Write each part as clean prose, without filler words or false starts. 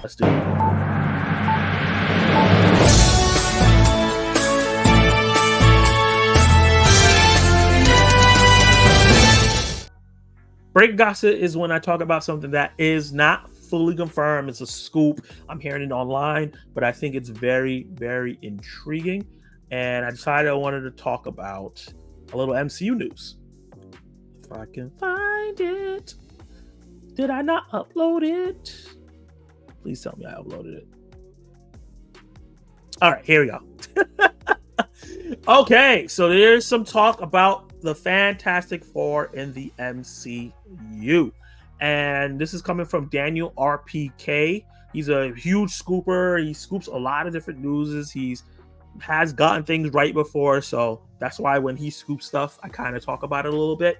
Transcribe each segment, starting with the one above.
Let's do it. Break gossip is when I talk about something that is not fully confirmed. It's a scoop. I'm hearing it online, but I think it's very, very intriguing. And I decided I wanted to talk about a little MCU news. If I can find it. Did I not upload it? Please tell me I uploaded it. All right, here we go. Okay, so there's some talk about the Fantastic Four in the MCU. And this is coming from Daniel RPK. He's a huge scooper. He scoops a lot of different newses. He's has gotten things right before, so that's why when he scoops stuff, I kind of talk about it a little bit.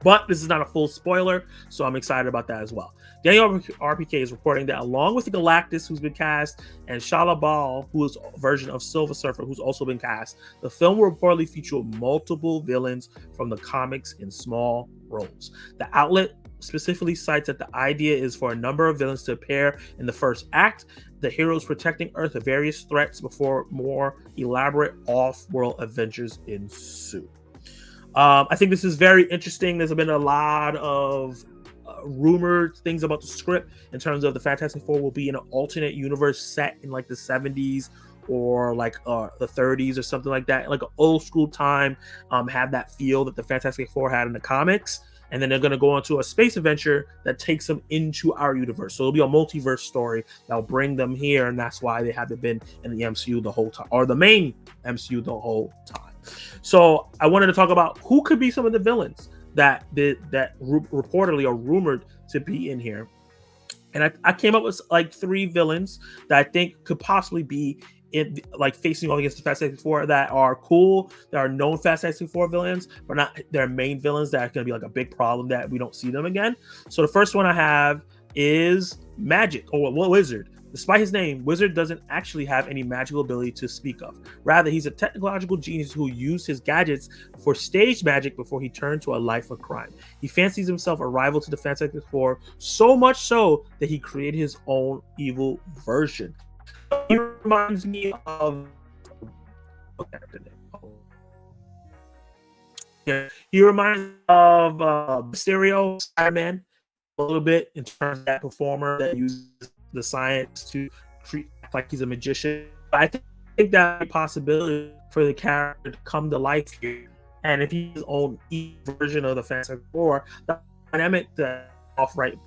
But this is not a full spoiler, so I'm excited about that as well. Daniel RPK is reporting that along with the Galactus, who's been cast, and Shala Bal, who is a version of Silver Surfer, who's also been cast, the film will reportedly feature multiple villains from the comics in small roles. The outlet specifically cites that the idea is for a number of villains to appear in the first act, the heroes protecting Earth of various threats before more elaborate off-world adventures ensue. I think this is very interesting. There's been a lot of rumored things about the script in terms of the Fantastic Four will be in an alternate universe set in like the 70s or like the 30s or something like that, like an old school time. Have that feel that the Fantastic Four had in the comics, and then they're going to go into a space adventure that takes them into our universe. So it'll be a multiverse story that'll bring them here, and that's why they haven't been in the MCU the whole time, or the main MCU the whole time. So I wanted to talk about who could be some of the villains that reportedly are rumored to be in here. And I came up with like 3 villains that I think could possibly be in, like, facing off against the Fantastic Four that are cool, that are known Fantastic Four villains, but not their main villains that are going to be like a big problem that we don't see them again. So the first one I have is Magic, or Wizard. Despite his name, Wizard doesn't actually have any magical ability to speak of. Rather, he's a technological genius who used his gadgets for stage magic before he turned to a life of crime. He fancies himself a rival to the Fantastic Four, so much so that he created his own evil version. He reminds me of... He reminds me of Mysterio, Spider-Man, a little bit in terms of that performer that uses the science to act like he's a magician. But I think that a possibility for the character to come to life here, and if he's his own version of the Fantastic Four, the dynamic that off right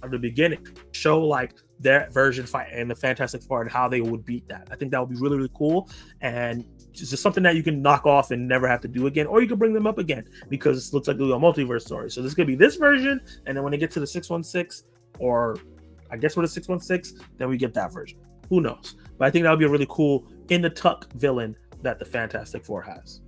at the beginning show like their version fight and the Fantastic Four and how they would beat that. I think that would be really, really cool, and it's just something that you can knock off and never have to do again, or you can bring them up again because it looks like a multiverse story. So this could be this version, and then when they get to the 616, or I guess with a 616, then we get that version. Who knows? But I think that would be a really cool in the tuck villain that the Fantastic Four has.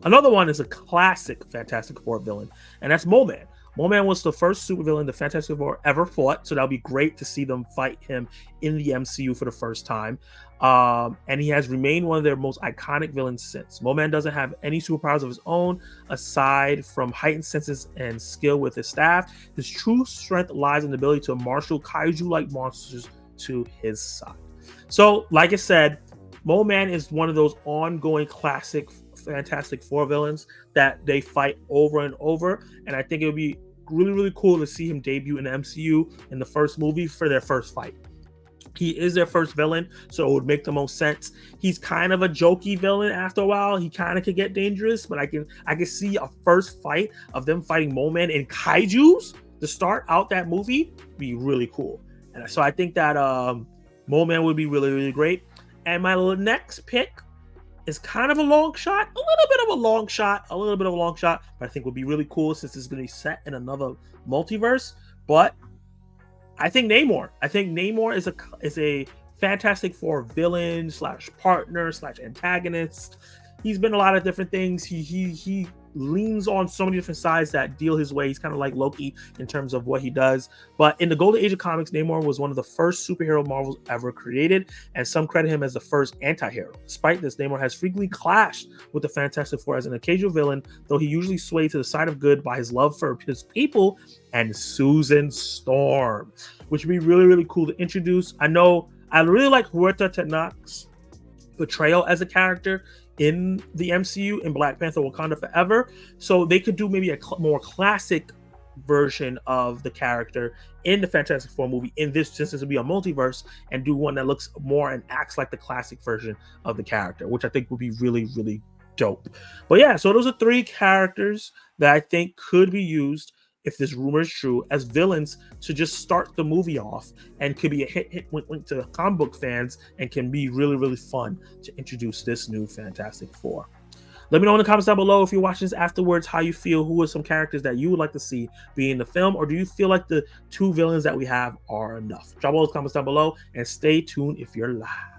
Another one is a classic Fantastic Four villain, and that's Mole Man. Mole Man was the first supervillain the Fantastic Four ever fought, so that'll be great to see them fight him in the MCU for the first time. And he has remained one of their most iconic villains since. Mole Man doesn't have any superpowers of his own, aside from heightened senses and skill with his staff. His true strength lies in the ability to marshal kaiju-like monsters to his side. So, like I said, Mole Man is one of those ongoing classic Fantastic Four villains that they fight over and over, and I think it would be really, really cool to see him debut in the MCU in the first movie for their first fight. He is their first villain, so it would make the most sense. He's kind of a jokey villain after a while. He kind of could get dangerous, but I can see a first fight of them fighting Mole Man and kaijus to start out that movie be really cool. And so I think that Mole Man would be really, really great. And my next pick is kind of a long shot, but I think would be really cool since it's going to be set in another multiverse. But I think Neymar. Is a Fantastic Four villain / partner / antagonist. He's been a lot of different things. He leans on so many different sides that deal his way. He's kind of like Loki in terms of what he does. But in the Golden Age of comics, Neymar was one of the first superhero Marvel ever created, and some credit him as the first anti-hero. Despite this, Neymar has frequently clashed with the Fantastic Four as an occasional villain, though he usually swayed to the side of good by his love for his people and Susan Storm, which would be really, really cool to introduce. I know I really like Huerta Tenac's portrayal as a character in the MCU in Black Panther Wakanda Forever, so they could do maybe a more classic version of the character in the Fantastic Four movie. In this instance, it'll be a multiverse, and do one that looks more and acts like the classic version of the character, which I think would be really, really dope. But yeah, so those are 3 characters that I think could be used, if this rumor is true, as villains to just start the movie off, and could be a hit wink to comic book fans, and can be really, really fun to introduce this new Fantastic Four. Let me know in the comments down below, if you're watching this afterwards, how you feel. Who are some characters that you would like to see be in the film, or do you feel like the 2 villains that we have are enough? Drop all those comments down below, and stay tuned if you're live.